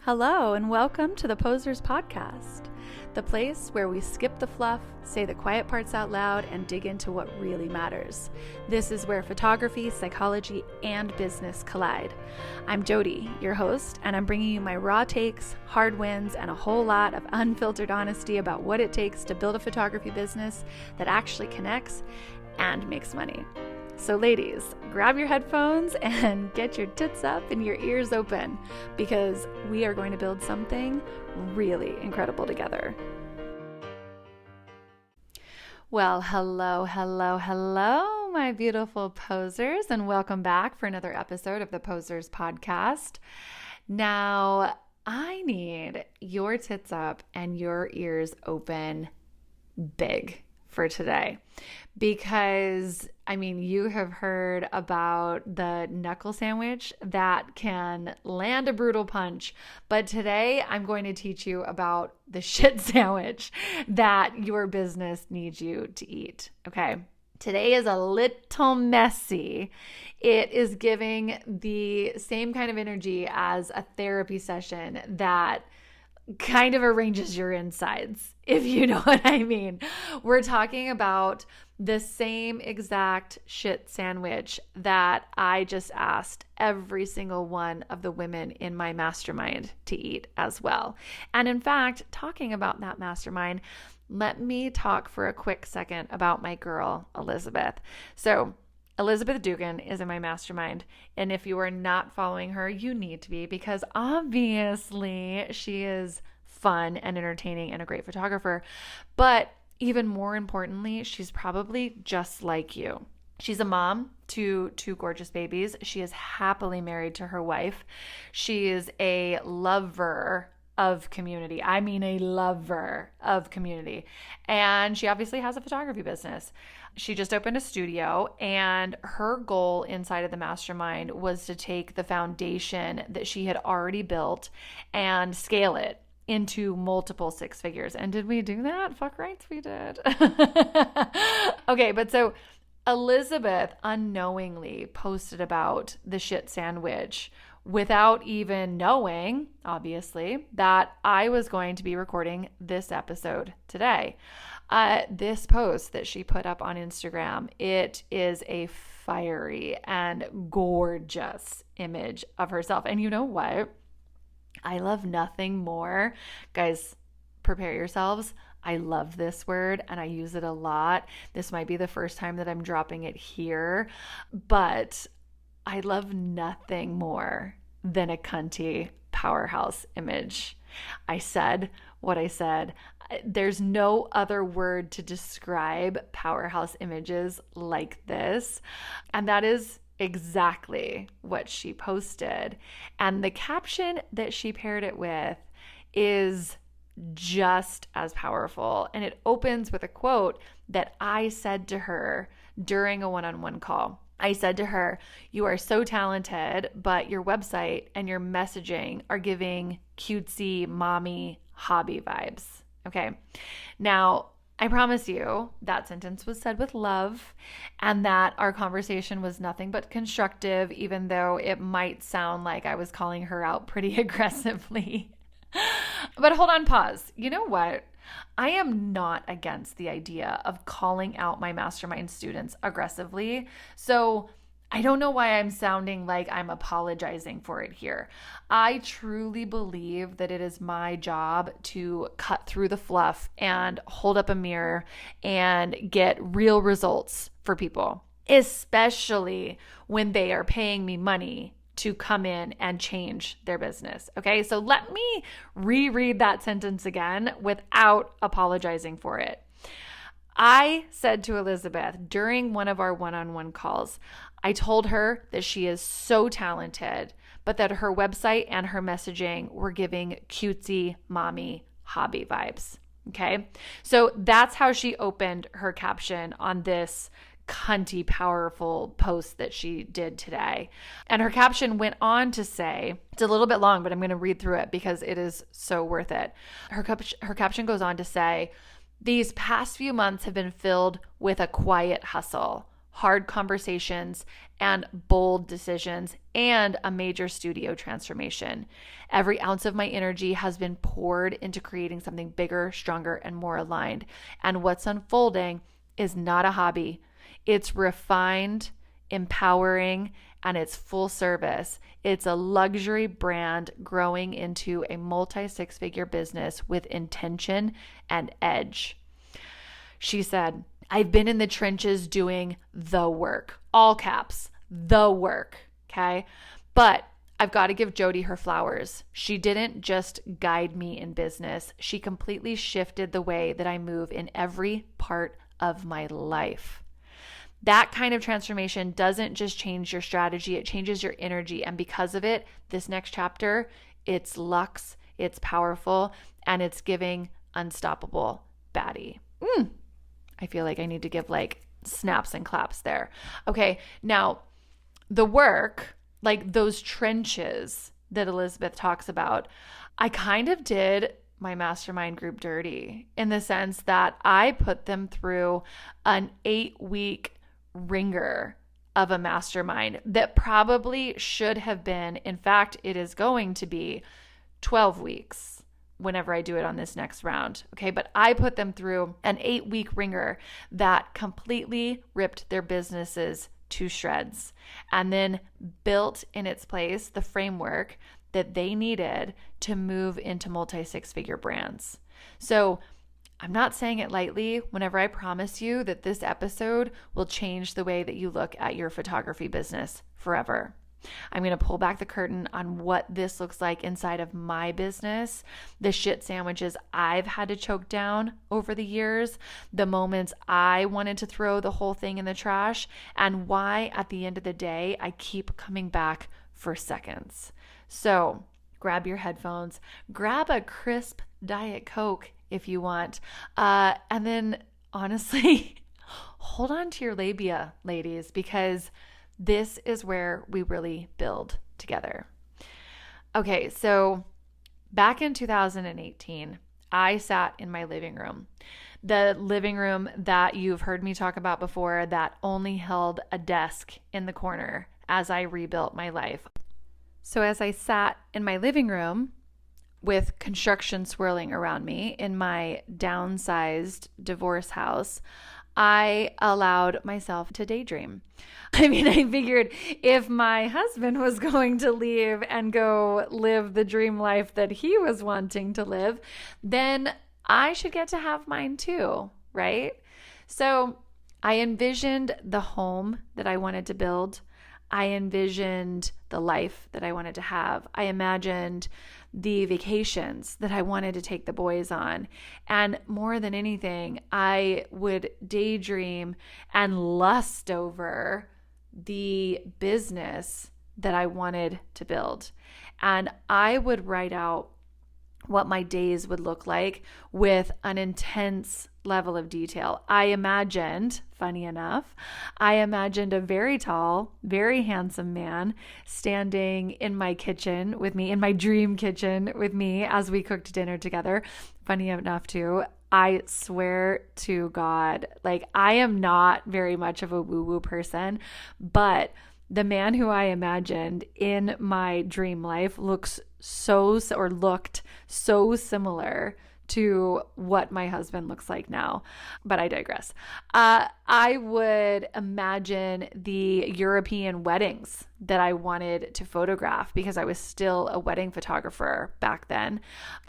Hello and welcome to the Posers Podcast, the place where we skip the fluff, say the quiet parts out loud, and dig into what really matters. This is where photography, psychology, and business collide. I'm Jody, your host, and I'm bringing you my raw takes, hard wins, and a whole lot of unfiltered honesty about what it takes to build a photography business that actually connects and makes money. So ladies, grab your headphones and get your tits up and your ears open because we are going to build something really incredible together. Well, hello, my beautiful posers, and welcome back for another episode of the Posers Podcast. Now, I need your tits up and your ears open big for today because you have heard about the knuckle sandwich that can land a brutal punch, but today I'm going to teach you about the shit sandwich that your business needs you to eat. Okay. Today is a little messy. It is giving the same kind of energy as a therapy session that kind of arranges your insides, if you know what I mean. We're talking about the same exact shit sandwich that I just asked every single one of the women in my mastermind to eat as well. And in fact, talking about that mastermind, let me talk for a quick second about my girl, Elizabeth. So Elizabeth Dugan is in my mastermind. And if you are not following her, you need to be, because obviously she is fun and entertaining and a great photographer. But even more importantly, she's probably just like you. She's a mom to two gorgeous babies. She is happily married to her wife. She is a lover of community. A lover of community. And she obviously has a photography business. She just opened a studio, and her goal inside of the mastermind was to take the foundation that she had already built and scale it into multiple six figures. And did we do that? Fuck rights, we did. Okay, but so Elizabeth unknowingly posted about the shit sandwich without even knowing, obviously, that I was going to be recording this episode today. This post that she put up on Instagram, it is a fiery and gorgeous image of herself. And you know what? I love nothing more. Guys, prepare yourselves. I love this word and I use it a lot. This might be the first time that I'm dropping it here, but I love nothing more than a cunty powerhouse image. I said what I said. There's no other word to describe powerhouse images like this. And that is exactly what she posted. And the caption that she paired it with is just as powerful. And it opens with a quote that I said to her during a one-on-one call. I said to her, "You are so talented, but your website and your messaging are giving cutesy mommy hobby vibes." Okay. Now, I promise you that sentence was said with love and that our conversation was nothing but constructive, even though it might sound like I was calling her out pretty aggressively. But hold on, pause. You know what? I am not against the idea of calling out my mastermind students aggressively. So I don't know why I'm sounding like I'm apologizing for it here. I truly believe that it is my job to cut through the fluff and hold up a mirror and get real results for people, especially when they are paying me money to come in and change their business. Okay, so let me reread that sentence again without apologizing for it. I said to Elizabeth during one of our one-on-one calls, I told her that she is so talented, but that her website and her messaging were giving cutesy mommy hobby vibes. Okay, so that's how she opened her caption on this cunty powerful post that she did today. And her caption went on to say, it's a little bit long, but I'm going to read through it because it is so worth it. Her caption goes on to say, "These past few months have been filled with a quiet hustle, hard conversations, and bold decisions, and a major studio transformation. Every ounce of my energy has been poured into creating something bigger, stronger, and more aligned. And what's unfolding is not a hobby. It's refined, empowering, and it's full service. It's a luxury brand growing into a multi-six-figure business with intention and edge. She said, I've been in the trenches doing the work, all caps, the work, okay? But I've got to give Jody her flowers. She didn't just guide me in business. She completely shifted the way that I move in every part of my life. That kind of transformation doesn't just change your strategy, it changes your energy. And because of it, this next chapter, it's luxe, it's powerful, and it's giving unstoppable baddie. I feel like I need to give like snaps and claps there. Okay, now the work, like those trenches that Elizabeth talks about, I kind of did my mastermind group dirty in the sense that I put them through an 8-week ringer of a mastermind that probably should have been, in fact, it is going to be 12 weeks whenever I do it on this next round. Okay. But I put them through an 8-week ringer that completely ripped their businesses to shreds and then built in its place the framework that they needed to move into multi-six-figure brands. So I'm not saying it lightly whenever I promise you that this episode will change the way that you look at your photography business forever. I'm going to pull back the curtain on what this looks like inside of my business, the shit sandwiches I've had to choke down over the years, the moments I wanted to throw the whole thing in the trash, and why at the end of the day, I keep coming back for seconds. So grab your headphones, grab a crisp Diet Coke if you want, and then honestly, hold on to your labia, ladies, because this is where we really build together. Okay, so back in 2018, I sat in my living room, the living room that you've heard me talk about before that only held a desk in the corner as I rebuilt my life. So as I sat in my living room with construction swirling around me in my downsized divorce house, I allowed myself to daydream. I mean, I figured if my husband was going to leave and go live the dream life that he was wanting to live, then I should get to have mine too, right? So I envisioned the home that I wanted to build. I envisioned the life that I wanted to have. I imagined the vacations that I wanted to take the boys on. And more than anything, I would daydream and lust over the business that I wanted to build. And I would write out what my days would look like with an intense level of detail. I imagined, funny enough, a very tall, very handsome man standing in my kitchen with me, in my dream kitchen with me as we cooked dinner together. Funny enough too, I swear to God, like I am not very much of a woo-woo person, but the man who I imagined in my dream life looked so similar to what my husband looks like now, but I digress. I would imagine the European weddings that I wanted to photograph because I was still a wedding photographer back then.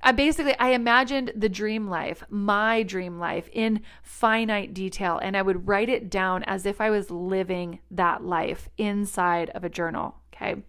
I imagined the dream life, my dream life in finite detail, and I would write it down as if I was living that life inside of a journal, okay?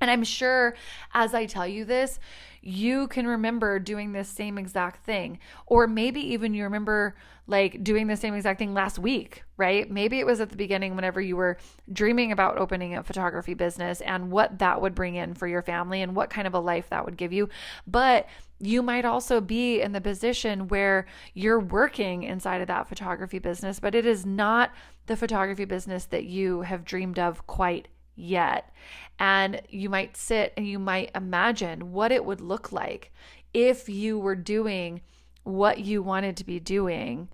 And I'm sure as I tell you this, you can remember doing this same exact thing. Or maybe even you remember like doing the same exact thing last week, right? Maybe it was at the beginning whenever you were dreaming about opening a photography business and what that would bring in for your family and what kind of a life that would give you. But you might also be in the position where you're working inside of that photography business, but it is not the photography business that you have dreamed of quite yet. And you might sit and you might imagine what it would look like if you were doing what you wanted to be doing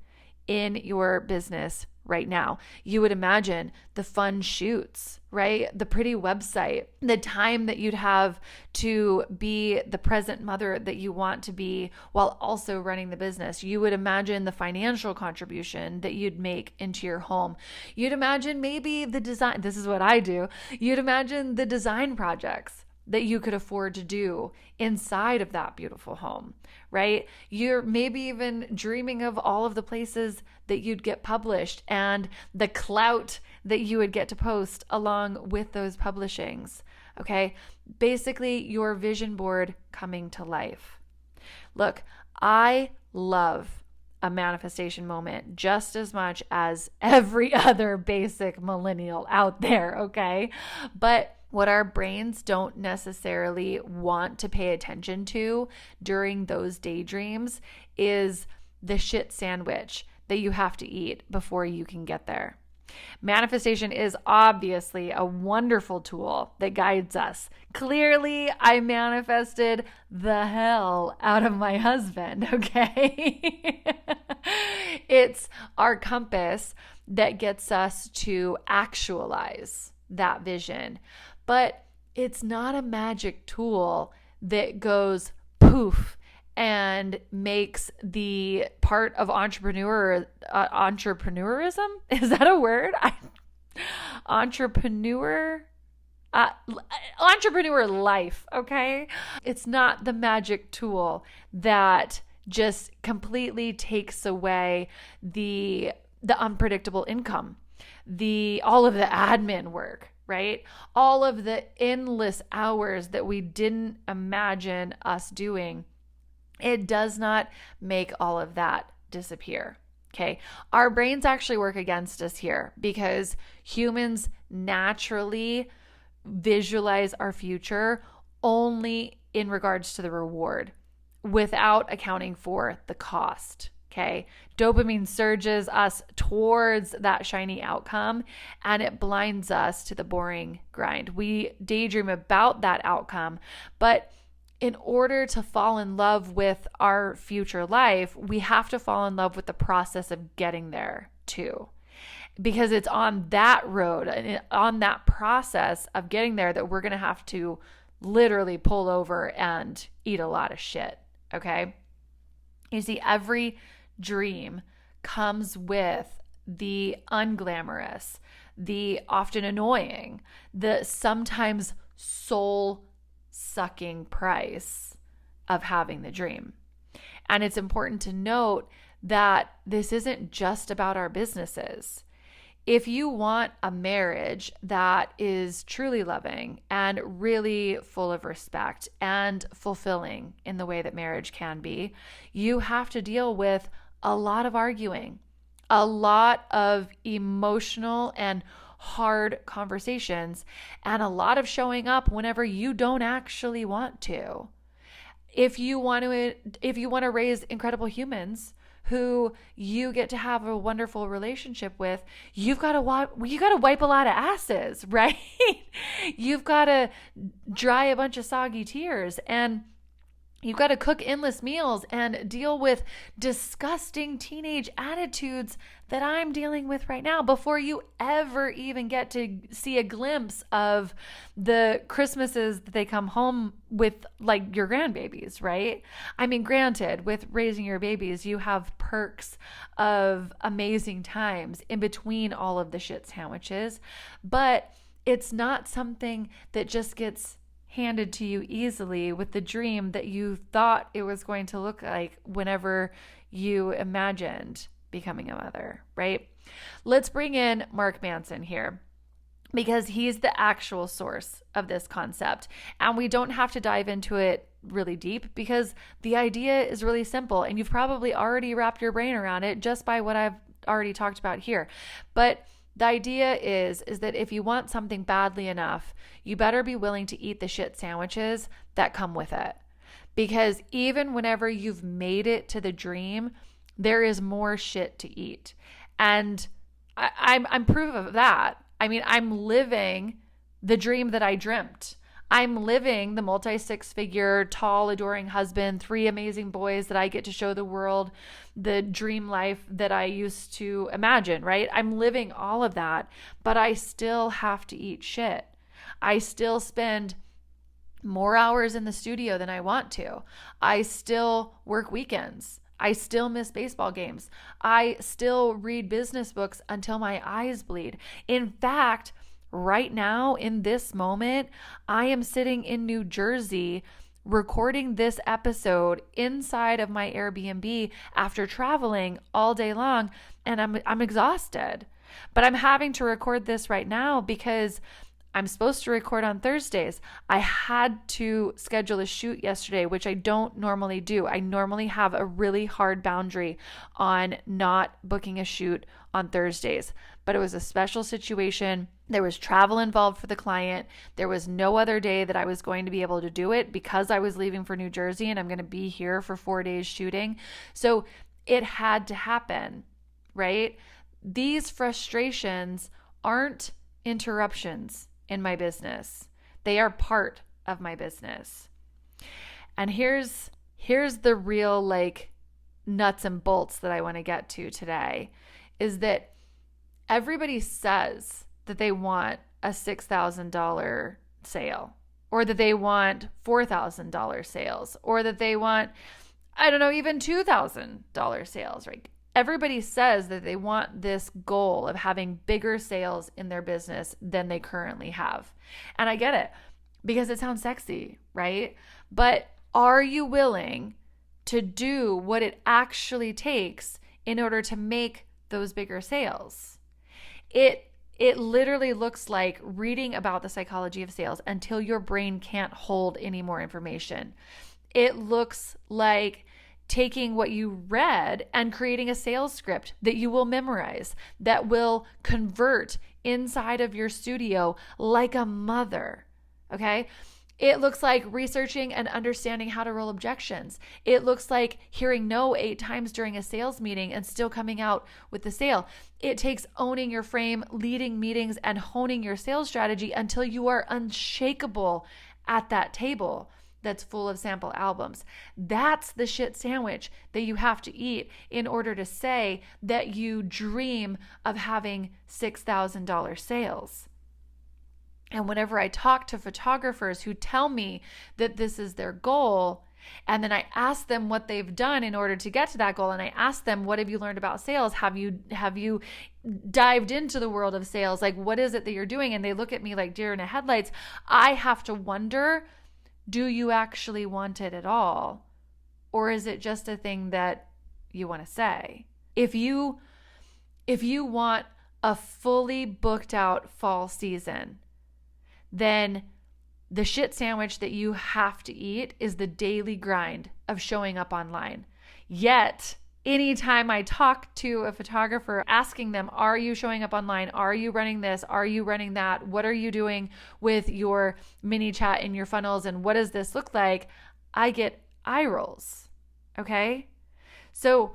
in your business right now. You would imagine the fun shoots, right? The pretty website, the time that you'd have to be the present mother that you want to be while also running the business. You would imagine the financial contribution that you'd make into your home. You'd imagine maybe the design. This is what I do. You'd imagine the design projects that you could afford to do inside of that beautiful home, right? You're maybe even dreaming of all of the places that you'd get published and the clout that you would get to post along with those publishings, okay? Basically, your vision board coming to life. Look, I love a manifestation moment just as much as every other basic millennial out there, okay? But what our brains don't necessarily want to pay attention to during those daydreams is the shit sandwich that you have to eat before you can get there. Manifestation is obviously a wonderful tool that guides us. Clearly, I manifested the hell out of my husband, okay? It's our compass that gets us to actualize that vision. But it's not a magic tool that goes poof and makes the part of entrepreneurism. Is that a word? Entrepreneur life, okay? It's not the magic tool that just completely takes away the unpredictable income, all of the admin work, right? All of the endless hours that we didn't imagine us doing. It does not make all of that disappear. Okay. Our brains actually work against us here because humans naturally visualize our future only in regards to the reward without accounting for the cost. Okay. Dopamine surges us towards that shiny outcome and it blinds us to the boring grind. We daydream about that outcome, but in order to fall in love with our future life, we have to fall in love with the process of getting there too. Because it's on that road and on that process of getting there that we're going to have to literally pull over and eat a lot of shit. Okay. You see, every dream comes with the unglamorous, the often annoying, the sometimes soul-sucking price of having the dream. And it's important to note that this isn't just about our businesses. If you want a marriage that is truly loving and really full of respect and fulfilling in the way that marriage can be, you have to deal with a lot of arguing, a lot of emotional and hard conversations, and a lot of showing up whenever you don't actually want to. If you want to raise incredible humans who you get to have a wonderful relationship with, you got to wipe a lot of asses, right? You've got to dry a bunch of soggy tears, and you've got to cook endless meals and deal with disgusting teenage attitudes that I'm dealing with right now before you ever even get to see a glimpse of the Christmases that they come home with, like your grandbabies, right? I mean, granted, with raising your babies, you have perks of amazing times in between all of the shit sandwiches, but it's not something that just gets handed to you easily with the dream that you thought it was going to look like whenever you imagined becoming a mother, right? Let's bring in Mark Manson here because he's the actual source of this concept. And we don't have to dive into it really deep because the idea is really simple and you've probably already wrapped your brain around it just by what I've already talked about here. But the idea is that if you want something badly enough, you better be willing to eat the shit sandwiches that come with it. Because even whenever you've made it to the dream, there is more shit to eat. And I'm proof of that. I mean, I'm living the dream that I dreamt. I'm living the multi-six-figure, tall, adoring husband, 3 amazing boys that I get to show the world, the dream life that I used to imagine, right? I'm living all of that, but I still have to eat shit. I still spend more hours in the studio than I want to. I still work weekends. I still miss baseball games. I still read business books until my eyes bleed. In fact, right now, in this moment, I am sitting in New Jersey recording this episode inside of my Airbnb after traveling all day long, and I'm exhausted. But I'm having to record this right now because I'm supposed to record on Thursdays. I had to schedule a shoot yesterday, which I don't normally do. I normally have a really hard boundary on not booking a shoot on Thursdays, but it was a special situation. There was travel involved for the client. There was no other day that I was going to be able to do it because I was leaving for New Jersey and I'm going to be here for 4 days shooting. So it had to happen, right? These frustrations aren't interruptions in my business. They are part of my business. And here's the real like nuts and bolts that I want to get to today is that everybody says that they want a $6,000 sale, or that they want $4,000 sales, or that they want, I don't know, even $2,000 sales, right? Everybody says that they want this goal of having bigger sales in their business than they currently have. And I get it because it sounds sexy, right? But are you willing to do what it actually takes in order to make those bigger sales? It literally looks like reading about the psychology of sales until your brain can't hold any more information. It looks like taking what you read and creating a sales script that you will memorize, that will convert inside of your studio like a mother, okay? It looks like researching and understanding how to roll objections. It looks like hearing no 8 times during a sales meeting and still coming out with the sale. It takes owning your frame, leading meetings, and honing your sales strategy until you are unshakable at that table that's full of sample albums. That's the shit sandwich that you have to eat in order to say that you dream of having $6,000 sales. And whenever I talk to photographers who tell me that this is their goal, and then I ask them what they've done in order to get to that goal, and I ask them, what have you learned about sales? Have you dived into the world of sales? Like, what is it that you're doing? And they look at me like deer in the headlights. I have to wonder, do you actually want it at all? Or is it just a thing that you want to say? If you want a fully booked out fall season, then the shit sandwich that you have to eat is the daily grind of showing up online. Yet, anytime I talk to a photographer asking them, are you showing up online? Are you running this? Are you running that? What are you doing with your mini chat in your funnels? And what does this look like? I get eye rolls. Okay? So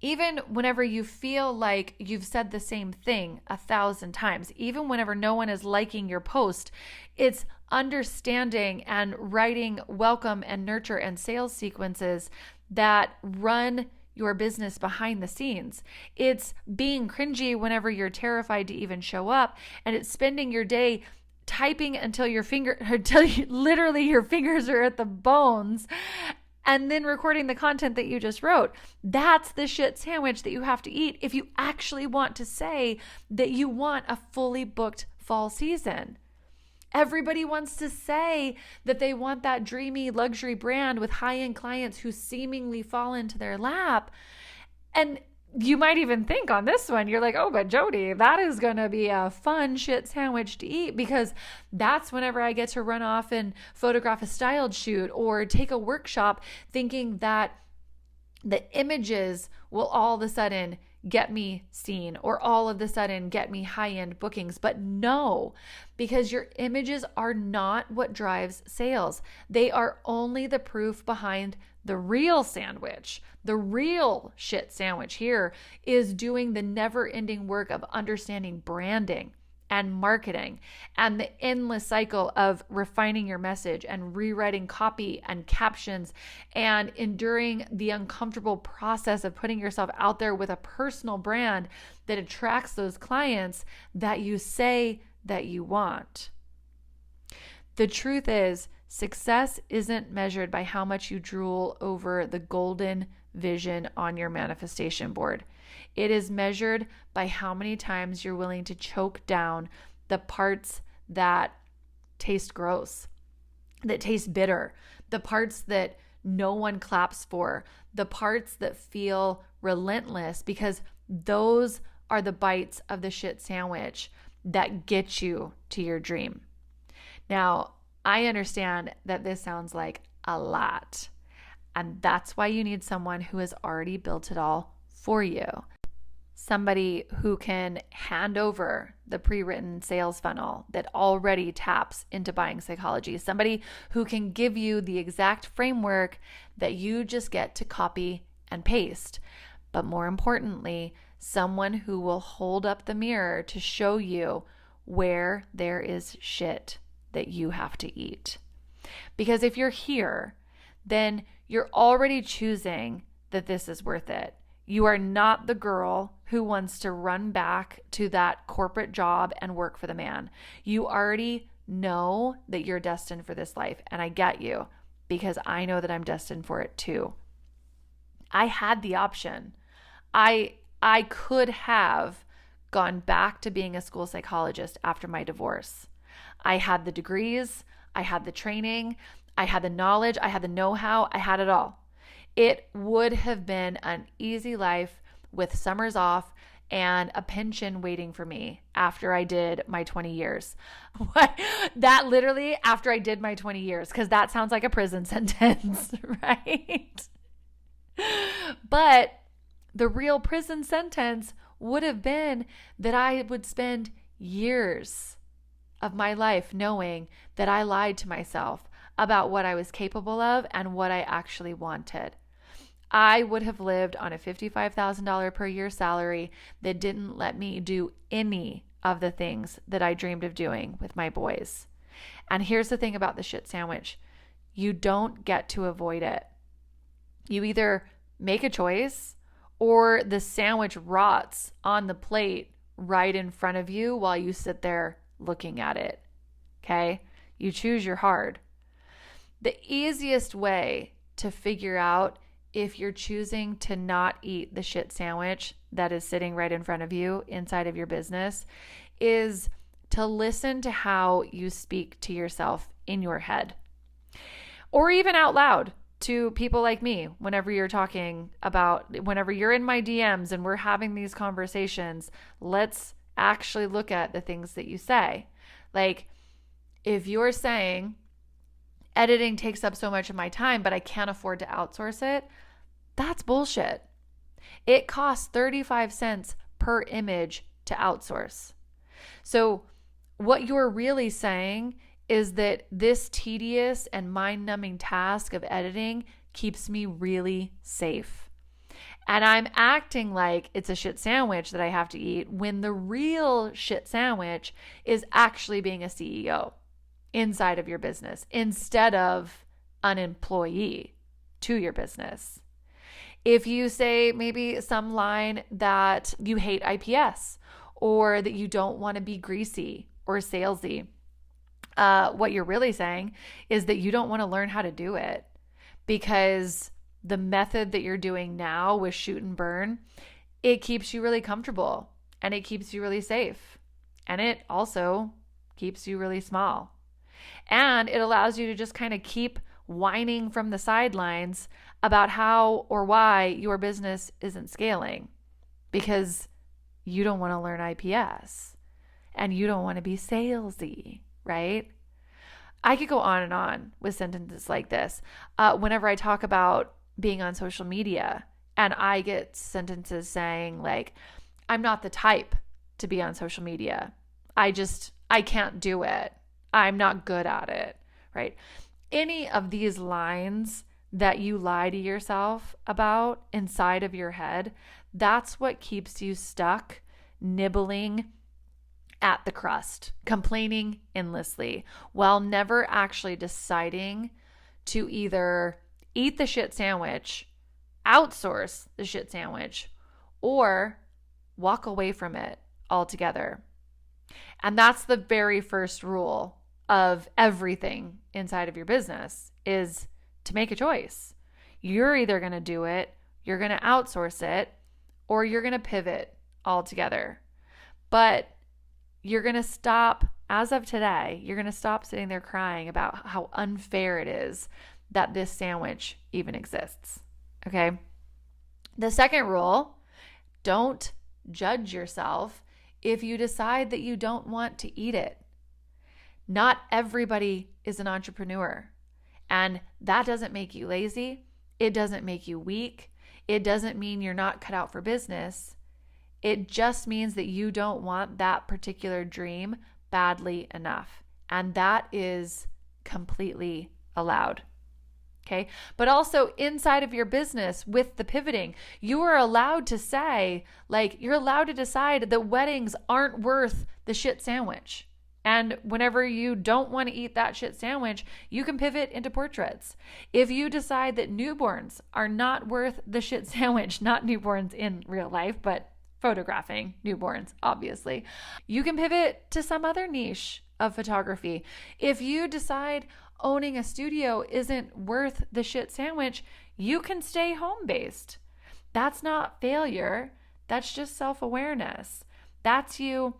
even whenever you feel like you've said the same thing 1,000 times, even whenever no one is liking your post, it's understanding and writing welcome and nurture and sales sequences that run your business behind the scenes. It's being cringy whenever you're terrified to even show up, and it's spending your day typing until literally your fingers are at the bones, and then recording the content that you just wrote. That's the shit sandwich that you have to eat if you actually want to say that you want a fully booked fall season. Everybody wants to say that they want that dreamy luxury brand with high-end clients who seemingly fall into their lap. And you might even think on this one, you're like, oh, but Jody, that is going to be a fun shit sandwich to eat, because that's whenever I get to run off and photograph a styled shoot or take a workshop, thinking that the images will all of a sudden get me seen or all of a sudden get me high-end bookings. But no, because your images are not what drives sales. They are only the proof behind the real sandwich. The real shit sandwich here is doing the never-ending work of understanding branding and marketing and the endless cycle of refining your message and rewriting copy and captions and enduring the uncomfortable process of putting yourself out there with a personal brand that attracts those clients that you say that you want. The truth is, success isn't measured by how much you drool over the golden vision on your manifestation board. It is measured by how many times you're willing to choke down the parts that taste gross, that taste bitter, the parts that no one claps for, the parts that feel relentless, because those are the bites of the shit sandwich that get you to your dream. Now, I understand that this sounds like a lot, and that's why you need someone who has already built it all for you. Somebody who can hand over the pre-written sales funnel that already taps into buying psychology. Somebody who can give you the exact framework that you just get to copy and paste. But more importantly, someone who will hold up the mirror to show you where there is shit that you have to eat. Because if you're here, then you're already choosing that this is worth it. You are not the girl who wants to run back to that corporate job and work for the man. You already know that you're destined for this life. And I get you, because I know that I'm destined for it too. I had the option. I could have gone back to being a school psychologist after my divorce. I had the degrees, I had the training, I had the knowledge, I had the know-how, I had it all. It would have been an easy life with summers off and a pension waiting for me after I did my 20 years. That literally after I did my 20 years, because that sounds like a prison sentence, right? But the real prison sentence would have been that I would spend years of my life knowing that I lied to myself about what I was capable of and what I actually wanted. I would have lived on a $55,000 per year salary that didn't let me do any of the things that I dreamed of doing with my boys. And here's the thing about the shit sandwich. You don't get to avoid it. You either make a choice or the sandwich rots on the plate right in front of you while you sit there looking at it. Okay? You choose your hard. The easiest way to figure out if you're choosing to not eat the shit sandwich that is sitting right in front of you inside of your business is to listen to how you speak to yourself in your head, or even out loud to people like me whenever you're in my DMs and we're having these conversations. Let's actually look at the things that you say. Like, if you're saying editing takes up so much of my time, but I can't afford to outsource it, that's bullshit. It costs 35 cents per image to outsource. So what you're really saying is that this tedious and mind-numbing task of editing keeps me really safe. And I'm acting like it's a shit sandwich that I have to eat when the real shit sandwich is actually being a CEO inside of your business instead of an employee to your business. If you say maybe some line that you hate IPS or that you don't want to be greasy or salesy, what you're really saying is that you don't want to learn how to do it because the method that you're doing now with shoot and burn, it keeps you really comfortable and it keeps you really safe. And it also keeps you really small. And it allows you to just kind of keep whining from the sidelines about how or why your business isn't scaling because you don't want to learn IPS and you don't want to be salesy, right? I could go on and on with sentences like this. Whenever I talk about being on social media and I get sentences saying like, I'm not the type to be on social media. I can't do it. I'm not good at it, right? Any of these lines that you lie to yourself about inside of your head, that's what keeps you stuck, nibbling at the crust, complaining endlessly, while never actually deciding to either eat the shit sandwich, outsource the shit sandwich, or walk away from it altogether. And that's the very first rule of everything inside of your business, is to make a choice. You're either going to do it, you're going to outsource it, or you're going to pivot altogether. But you're going to stop, as of today, you're going to stop sitting there crying about how unfair it is that this sandwich even exists. Okay? The second rule, don't judge yourself if you decide that you don't want to eat it. Not everybody is an entrepreneur, and that doesn't make you lazy. It doesn't make you weak. It doesn't mean you're not cut out for business. It just means that you don't want that particular dream badly enough. And that is completely allowed. Okay. But also inside of your business with the pivoting, you are allowed to say, you're allowed to decide that weddings aren't worth the shit sandwich. And whenever you don't want to eat that shit sandwich, you can pivot into portraits. If you decide that newborns are not worth the shit sandwich, not newborns in real life, but photographing newborns, obviously, you can pivot to some other niche of photography. If you decide owning a studio isn't worth the shit sandwich, you can stay home-based. That's not failure. That's just self-awareness. That's you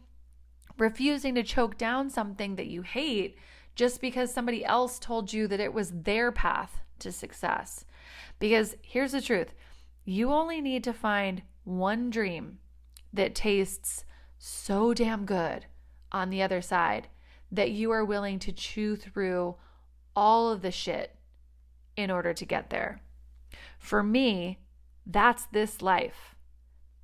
refusing to choke down something that you hate just because somebody else told you that it was their path to success. Because here's the truth. You only need to find one dream that tastes so damn good on the other side that you are willing to chew through all of the shit in order to get there. For me, that's this life.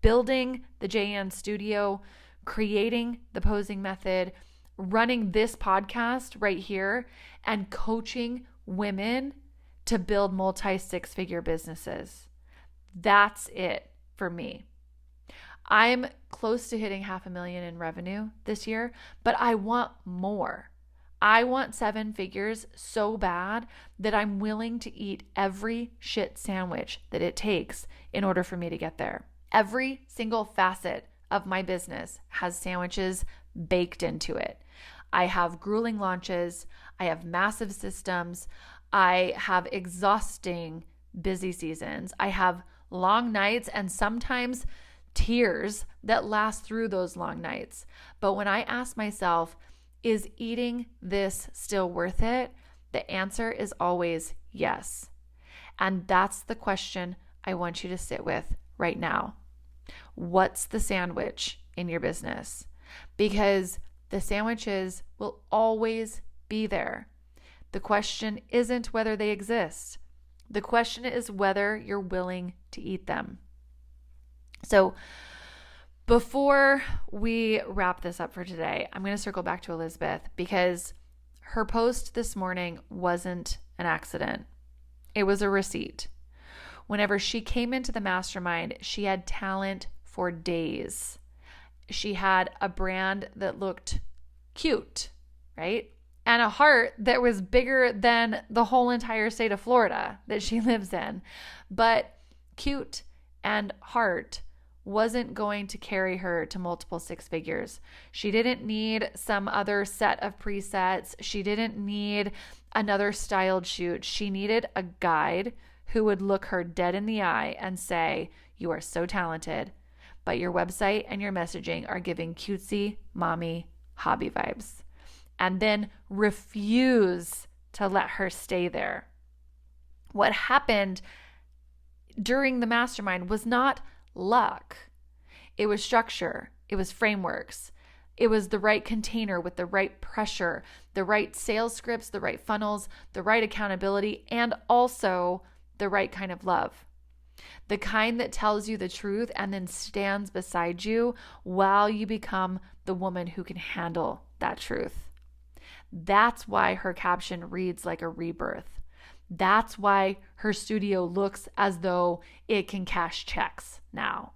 Building the JN studio, creating the posing method, running this podcast right here, and coaching women to build multi-six-figure businesses. That's it for me. I'm close to hitting $500,000 in revenue this year, but I want more. I want 7 figures so bad that I'm willing to eat every shit sandwich that it takes in order for me to get there. Every single facet of my business has sandwiches baked into it. I have grueling launches. I have massive systems. I have exhausting busy seasons. I have long nights and sometimes tears that last through those long nights. But when I ask myself, is eating this still worth it? The answer is always yes. And that's the question I want you to sit with right now. What's the sandwich in your business? Because the sandwiches will always be there. The question isn't whether they exist. The question is whether you're willing to eat them. So before we wrap this up for today, I'm going to circle back to Elizabeth because her post this morning wasn't an accident. It was a receipt. Whenever she came into the mastermind, she had talent for days. She had a brand that looked cute, right? And a heart that was bigger than the whole entire state of Florida that she lives in. But cute and heart wasn't going to carry her to multiple 6 figures. She didn't need some other set of presets. She didn't need another styled shoot. She needed a guide who would look her dead in the eye and say, "You are so talented, but your website and your messaging are giving cutesy, mommy, hobby vibes." And then refuse to let her stay there. What happened during the mastermind was not luck. It was structure. It was frameworks. It was the right container with the right pressure, the right sales scripts, the right funnels, the right accountability, and also the right kind of love. The kind that tells you the truth and then stands beside you while you become the woman who can handle that truth. That's why her caption reads like a rebirth. That's why her studio looks as though it can cash checks now.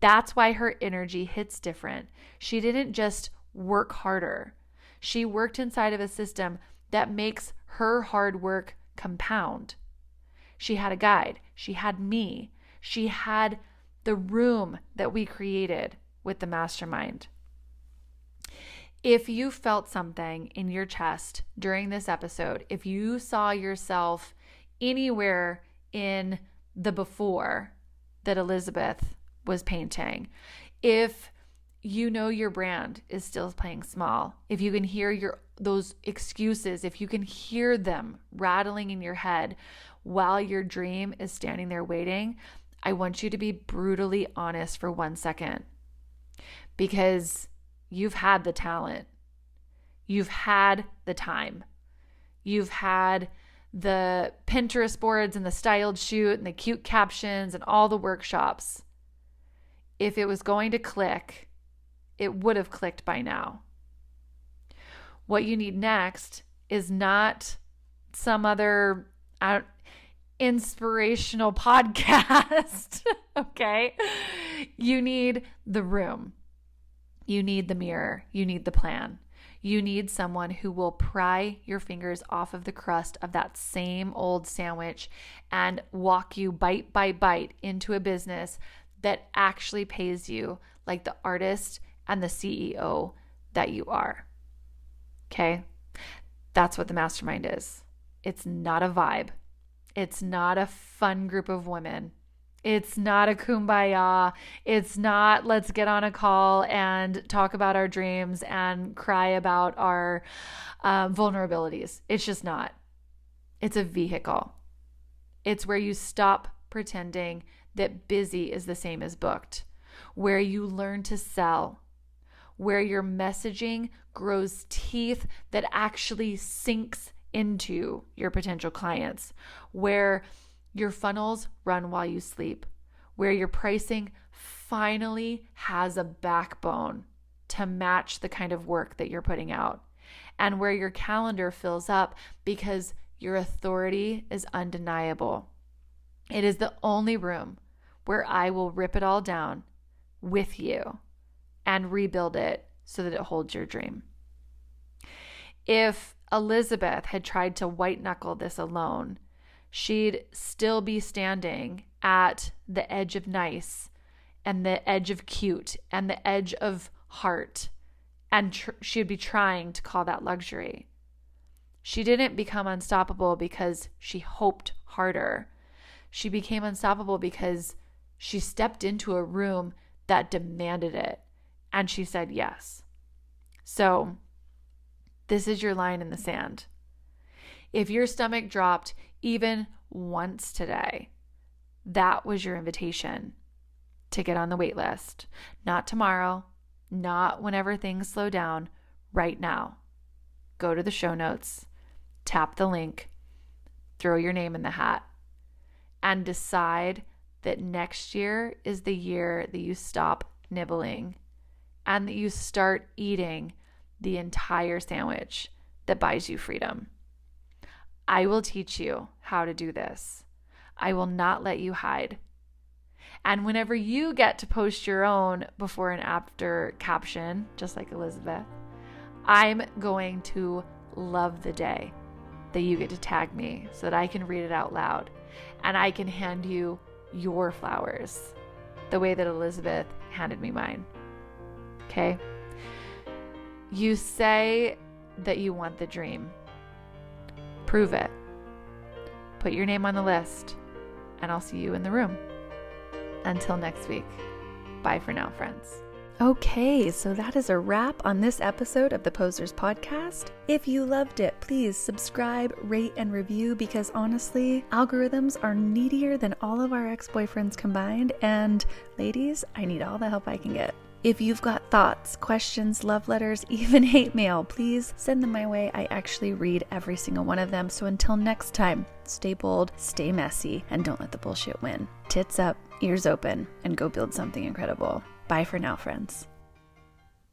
That's why her energy hits different. She didn't just work harder. She worked inside of a system that makes her hard work compound. She had a guide. She had me. She had the room that we created with the mastermind. If you felt something in your chest during this episode, if you saw yourself anywhere in the before that Elizabeth was painting, if you know your brand is still playing small, if you can hear those excuses, if you can hear them rattling in your head while your dream is standing there waiting, I want you to be brutally honest for 1 second, because you've had the talent, you've had the time, you've had the Pinterest boards and the styled shoot and the cute captions and all the workshops. If it was going to click, it would have clicked by now. What you need next is not some other inspirational podcast, okay? You need the room. You need the mirror. You need the plan. You need someone who will pry your fingers off of the crust of that same old sandwich and walk you bite by bite into a business that actually pays you like the artist and the CEO that you are. Okay? That's what the mastermind is. It's not a vibe. It's not a fun group of women. It's not a kumbaya. It's not let's get on a call and talk about our dreams and cry about our vulnerabilities. It's just not. It's a vehicle. It's where you stop pretending that busy is the same as booked, where you learn to sell, where your messaging grows teeth that actually sinks into your potential clients, where your funnels run while you sleep, where your pricing finally has a backbone to match the kind of work that you're putting out, and where your calendar fills up because your authority is undeniable. It is the only room where I will rip it all down with you and rebuild it so that it holds your dream. If Elizabeth had tried to white knuckle this alone, she'd still be standing at the edge of nice and the edge of cute and the edge of heart, and she'd be trying to call that luxury. She didn't become unstoppable because she hoped harder. She became unstoppable because she stepped into a room that demanded it, and she said yes. So this is your line in the sand. If your stomach dropped even once today, that was your invitation to get on the wait list. Not tomorrow, not whenever things slow down, right now. Go to the show notes, tap the link, throw your name in the hat, and decide that next year is the year that you stop nibbling and that you start eating the entire sandwich that buys you freedom. I will teach you how to do this. I will not let you hide. And whenever you get to post your own before and after caption, just like Elizabeth, I'm going to love the day that you get to tag me so that I can read it out loud and I can hand you your flowers the way that Elizabeth handed me mine. Okay? You say that you want the dream. Prove it. Put your name on the list, and I'll see you in the room. Until next week. Bye for now, friends. Okay, so that is a wrap on this episode of the Posers Podcast. If you loved it, please subscribe, rate, and review, because honestly, algorithms are needier than all of our ex-boyfriends combined, and ladies, I need all the help I can get. If you've got thoughts, questions, love letters, even hate mail, please send them my way. I actually read every single one of them. So until next time, stay bold, stay messy, and don't let the bullshit win. Tits up, ears open, and go build something incredible. Bye for now, friends.